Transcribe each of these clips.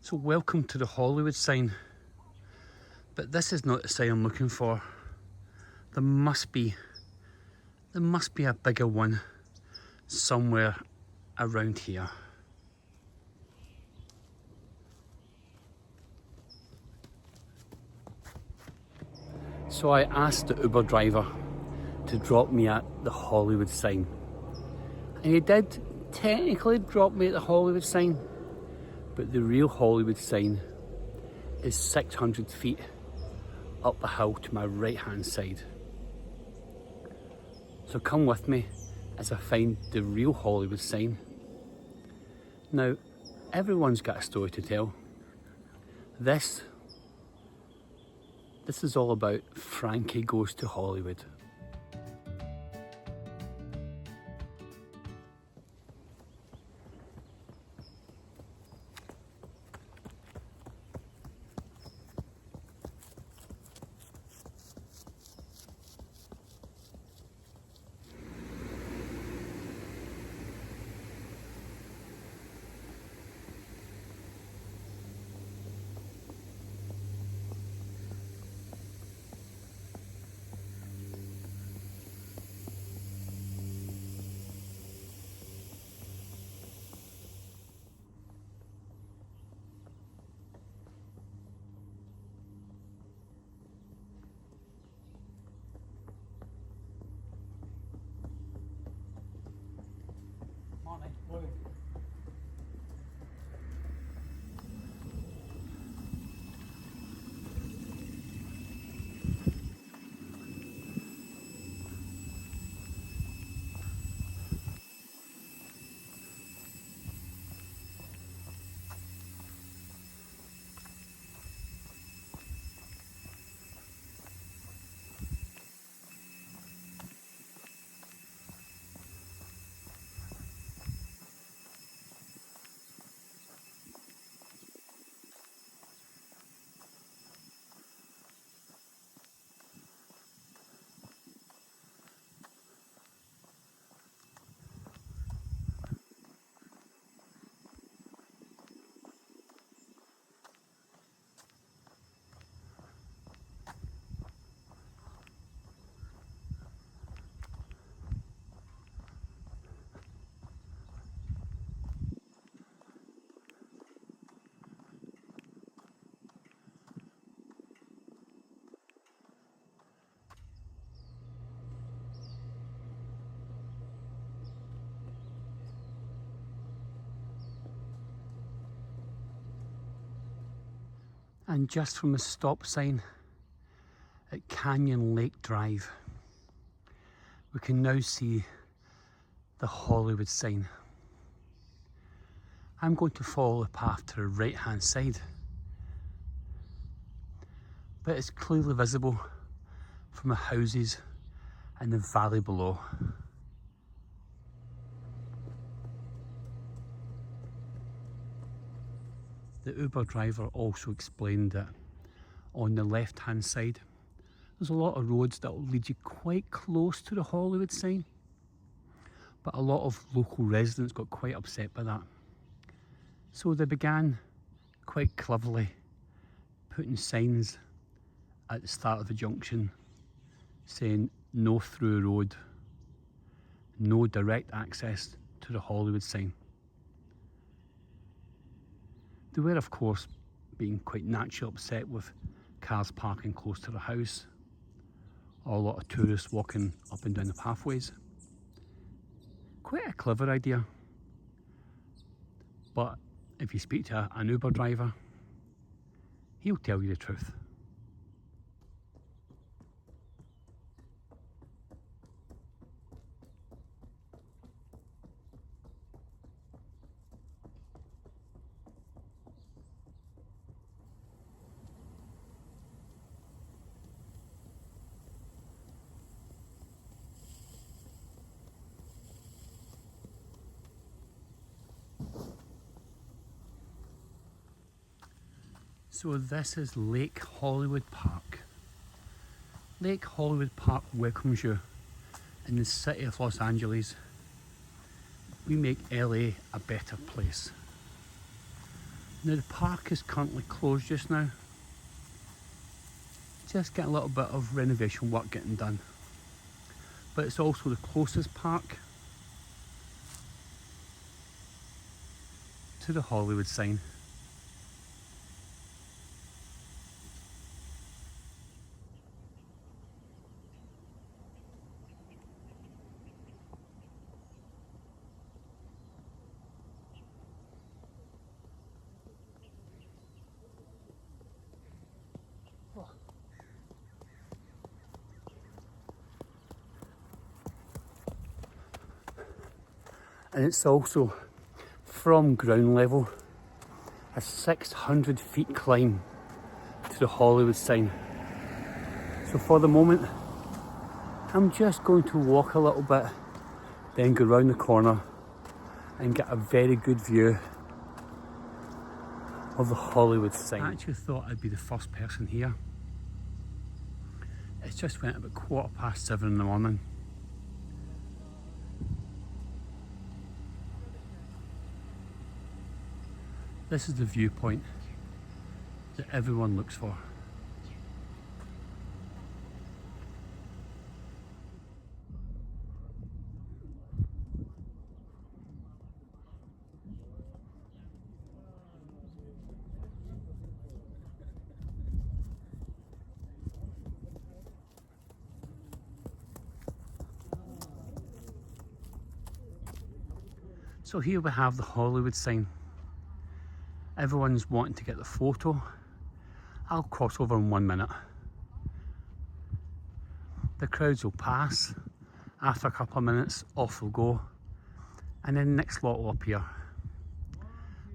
So welcome to the Hollywood sign. But this is not the sign I'm looking for. There must be a bigger one somewhere around here. So I asked the Uber driver to drop me at the Hollywood sign. And he did technically drop me at the Hollywood sign, but the real Hollywood sign is 600 feet up the hill to my right hand side. So come with me as I find the real Hollywood sign. Now, everyone's got a story to tell. This is all about Frankie Goes to Hollywood. Morning. And just from the stop sign at Canyon Lake Drive, we can now see the Hollywood sign. I'm going to follow the path to the right hand side, but it's clearly visible from the houses in the valley below. The Uber driver also explained that on the left hand side there's a lot of roads that will lead you quite close to the Hollywood sign, but a lot of local residents got quite upset by that. So they began quite cleverly putting signs at the start of the junction saying no through road, no direct access to the Hollywood sign. They were of course being quite naturally upset with cars parking close to the house, or a lot of tourists walking up and down the pathways. Quite a clever idea, but if you speak to an Uber driver, he'll tell you the truth. So this is Lake Hollywood Park. Lake Hollywood Park welcomes you in the city of Los Angeles. We make LA a better place. Now the park is currently closed just now. Just getting a little bit of renovation work getting done. But it's also the closest park to the Hollywood sign. And it's also, from ground level, a 600 feet climb to the Hollywood sign. So for the moment, I'm just going to walk a little bit, then go round the corner and get a very good view of the Hollywood sign. I actually thought I'd be the first person here. It's just went about 7:15 in the morning. This is the viewpoint that everyone looks for. So here we have the Hollywood sign. Everyone's wanting to get the photo. I'll cross over in 1 minute. The crowds will pass. After a couple of minutes, off they'll go. And then the next lot will appear.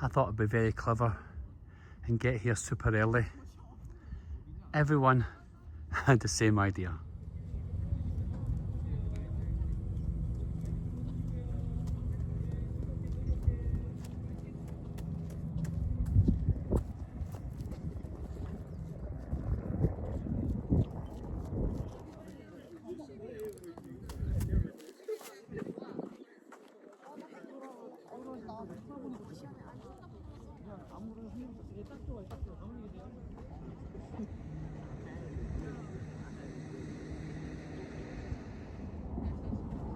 I thought it'd be very clever and get here super early. Everyone had the same idea.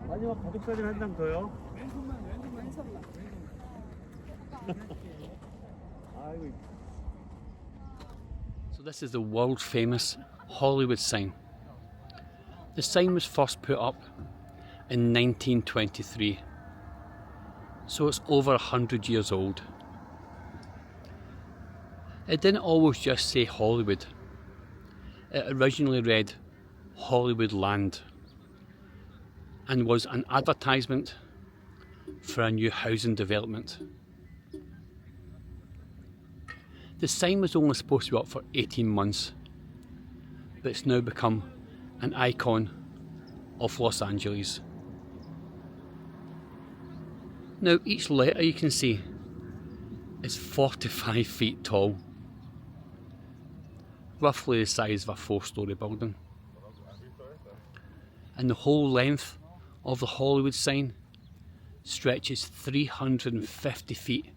마지막 가족사진 한 장 더요. So this is the world famous Hollywood sign. The sign was first put up in 1923, so it's over 100 years old. It didn't always just say Hollywood. It originally read Hollywood Land and was an advertisement for a new housing development. The sign was only supposed to be up for 18 months, but it's now become an icon of Los Angeles. Now each letter you can see is 45 feet tall, roughly the size of a 4-story building. And the whole length of the Hollywood sign stretches 350 feet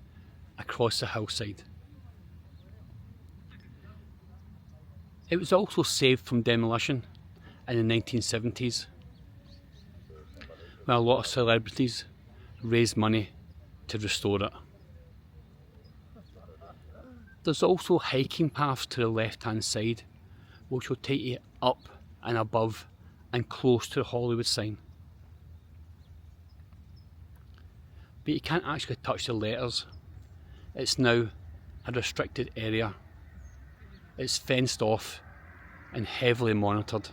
across the hillside. It was also saved from demolition in the 1970s, when a lot of celebrities raised money to restore it. There's also hiking paths to the left hand side which will take you up and above and close to the Hollywood sign. But you can't actually touch the letters. It's now a restricted area. It's fenced off and heavily monitored.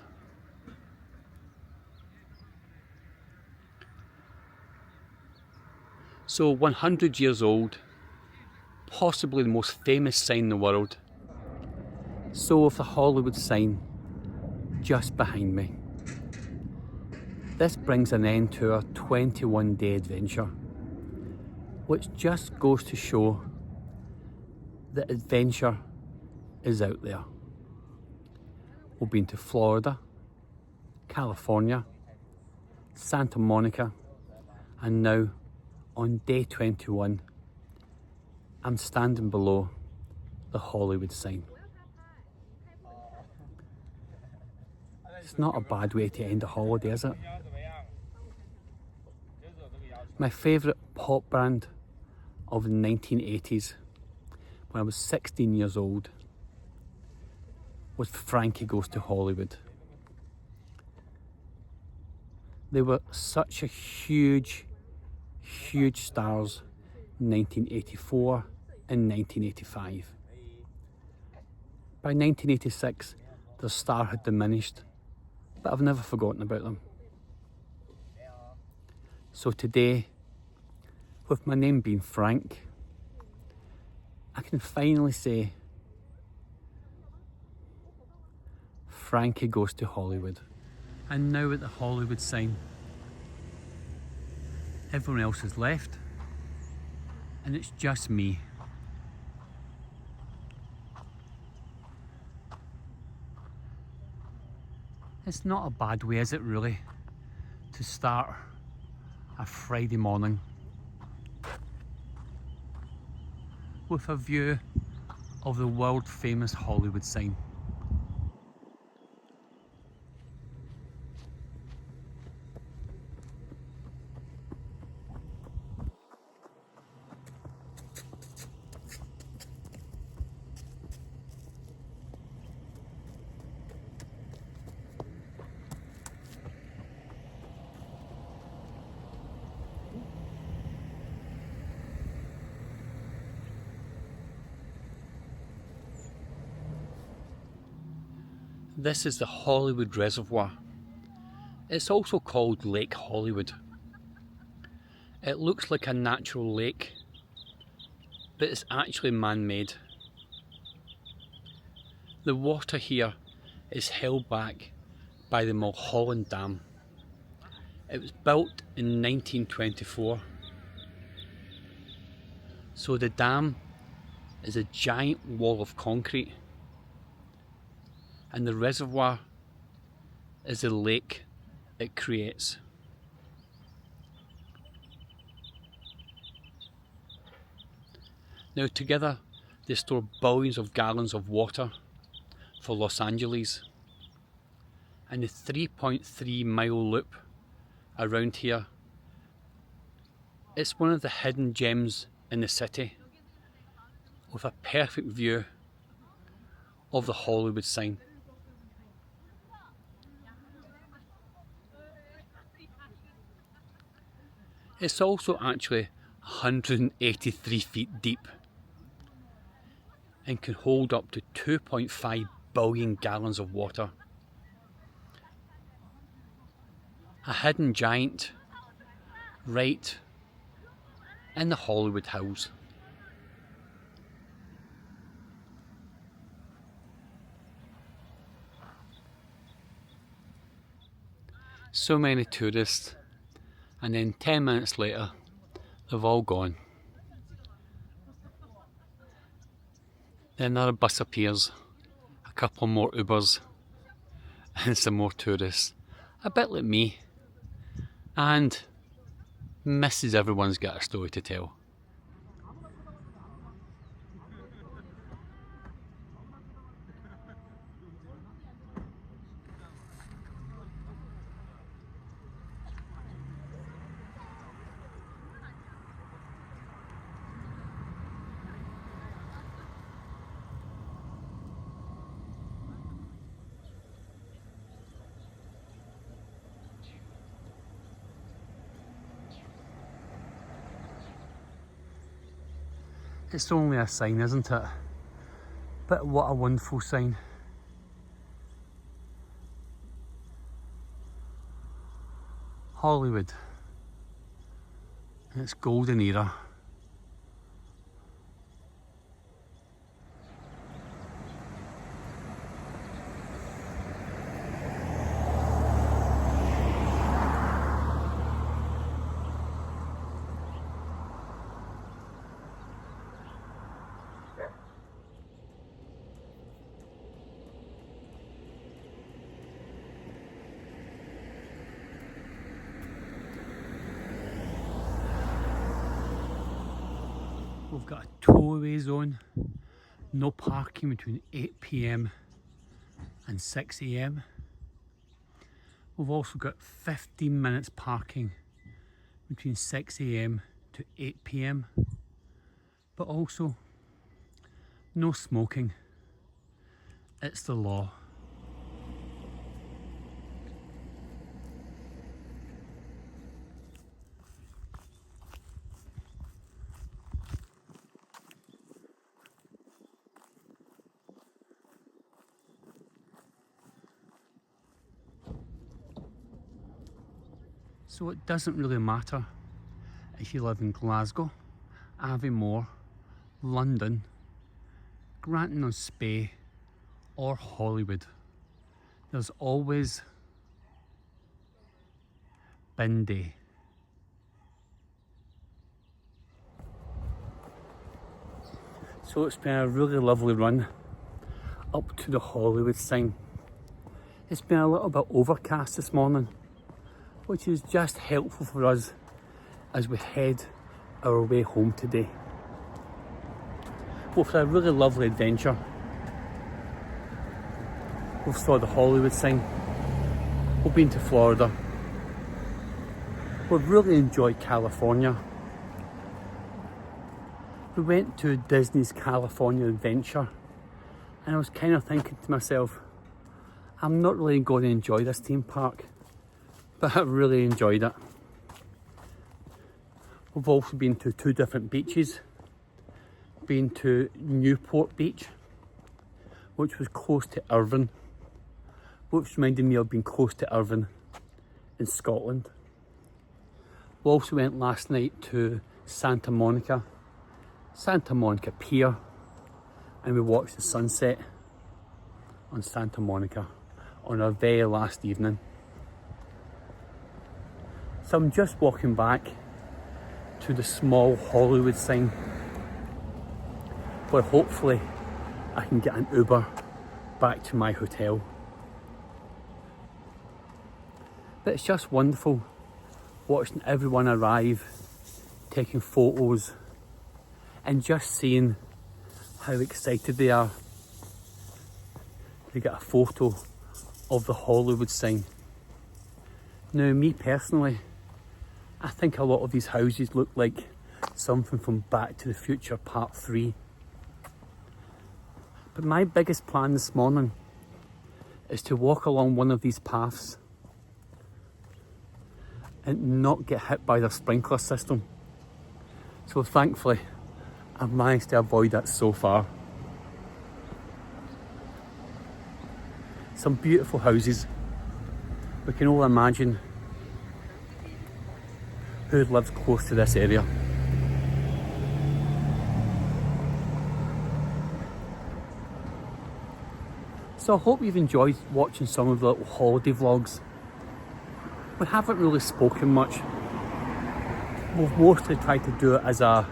So 100 years old, possibly the most famous sign in the world. So of the Hollywood sign just behind me. This brings an end to our 21-day adventure, which just goes to show that adventure is out there. We've been to Florida, California, Santa Monica, and now on day 21, I'm standing below the Hollywood sign. It's not a bad way to end a holiday, is it? My favourite pop band of the 1980s, when I was 16 years old, was Frankie Goes to Hollywood. They were such a huge stars in 1984 and 1985. By 1986, their star had diminished, but I've never forgotten about them. So today, with my name being Frank, I can finally say Frankie Goes to Hollywood. And now at the Hollywood sign, everyone else has left and it's just me. It's not a bad way, is it really, to start a Friday morning with a view of the world famous Hollywood sign. This is the Hollywood Reservoir. It's also called Lake Hollywood. It looks like a natural lake, but it's actually man-made. The water here is held back by the Mulholland Dam. It was built in 1924. So the dam is a giant wall of concrete, and the reservoir is the lake it creates. Now together they store billions of gallons of water for Los Angeles, and the 3.3 mile loop around here, it's one of the hidden gems in the city with a perfect view of the Hollywood sign. It's also actually 183 feet deep and can hold up to 2.5 billion gallons of water. A hidden giant right in the Hollywood Hills. So many tourists, and then 10 minutes later they've all gone. Then another bus appears, a couple more Ubers and some more tourists, a bit like me, and Mrs. Everyone's got a story to tell. It's only a sign, isn't it? But what a wonderful sign. Hollywood in its golden era. We've got a tow-away zone No parking between 8 p.m. and 6 a.m. We've also got 15 minutes parking between 6 a.m. to 8 p.m. But also no smoking. It's the law. So it doesn't really matter if you live in Glasgow, Aviemore, London, Grantown-on-Spey or Hollywood. There's always bin day. So it's been a really lovely run up to the Hollywood sign. It's been a little bit overcast this morning, which is just helpful for us as we head our way home today. We've had a really lovely adventure. We've saw the Hollywood sign. We've been to Florida. We've really enjoyed California. We went to Disney's California Adventure and I was kind of thinking to myself, I'm not really going to enjoy this theme park, but I really enjoyed it. We've also been to 2 different beaches. Been to Newport Beach, which was close to Irvine, which reminded me of being close to Irvine in Scotland. We also went last night to Santa Monica Pier, and we watched the sunset on Santa Monica on our very last evening. So I'm just walking back to the small Hollywood sign, where hopefully I can get an Uber back to my hotel. But it's just wonderful watching everyone arrive, taking photos, and just seeing how excited they are to get a photo of the Hollywood sign. Now, me personally, I think a lot of these houses look like something from Back to the Future Part 3. But my biggest plan this morning is to walk along one of these paths and not get hit by the sprinkler system. So thankfully, I've managed to avoid that so far. Some beautiful houses. We can all imagine who lives close to this area. So I hope you've enjoyed watching some of the little holiday vlogs. We haven't really spoken much. We've mostly tried to do it as a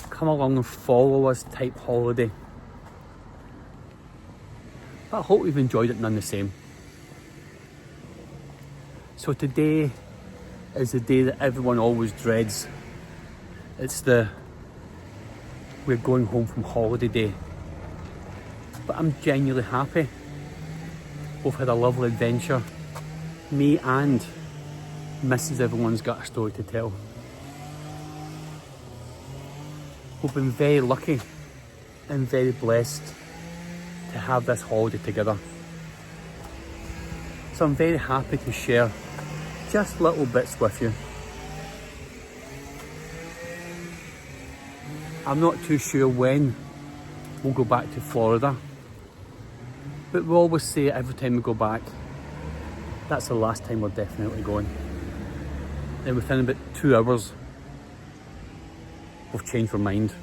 come along and follow us type holiday. But I hope you've enjoyed it none the same. So today is the day that everyone always dreads. It's we're going home from holiday day. But I'm genuinely happy. We've had a lovely adventure. Me and Mrs. Everyone's got a story to tell. We've been very lucky and very blessed to have this holiday together. So I'm very happy to share just little bits with you. I'm not too sure when we'll go back to Florida, but we always say every time we go back, that's the last time we're definitely going. Then within about 2 hours, we've changed our mind.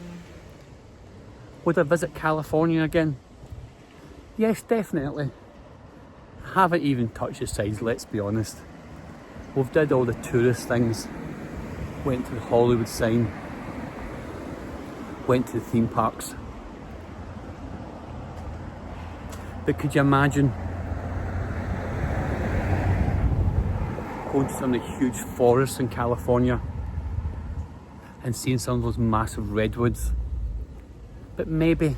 Would I visit California again? Yes, definitely. Haven't even touched the sides, let's be honest. We've did all the tourist things. Went to the Hollywood sign. Went to the theme parks. But could you imagine going to some of the huge forests in California and seeing some of those massive redwoods? But maybe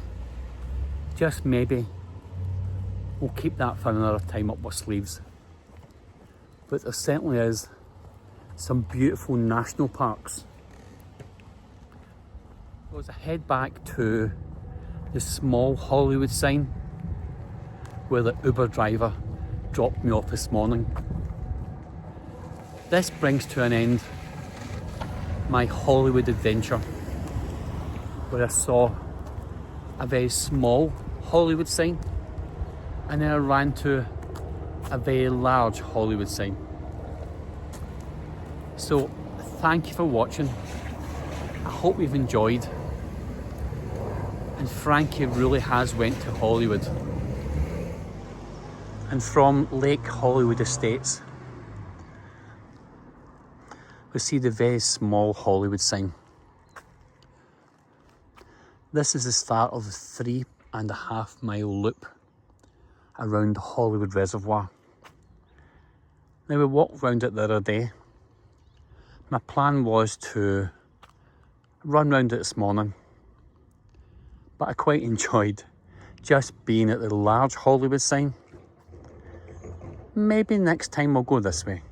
just maybe we'll keep that for another time up our sleeves. But there certainly is some beautiful national parks. So as I head back to the small Hollywood sign where the Uber driver dropped me off this morning, this brings to an end my Hollywood adventure, where I saw a very small Hollywood sign and then I ran to a very large Hollywood sign. So thank you for watching. I hope you've enjoyed. And Frankie really has went to Hollywood. And from Lake Hollywood Estates, we see the very small Hollywood sign. This is the start of the 3.5 mile loop around the Hollywood Reservoir. Now we walked around it the other day. My plan was to run round it this morning, but I quite enjoyed just being at the large Hollywood sign. Maybe next time we'll go this way.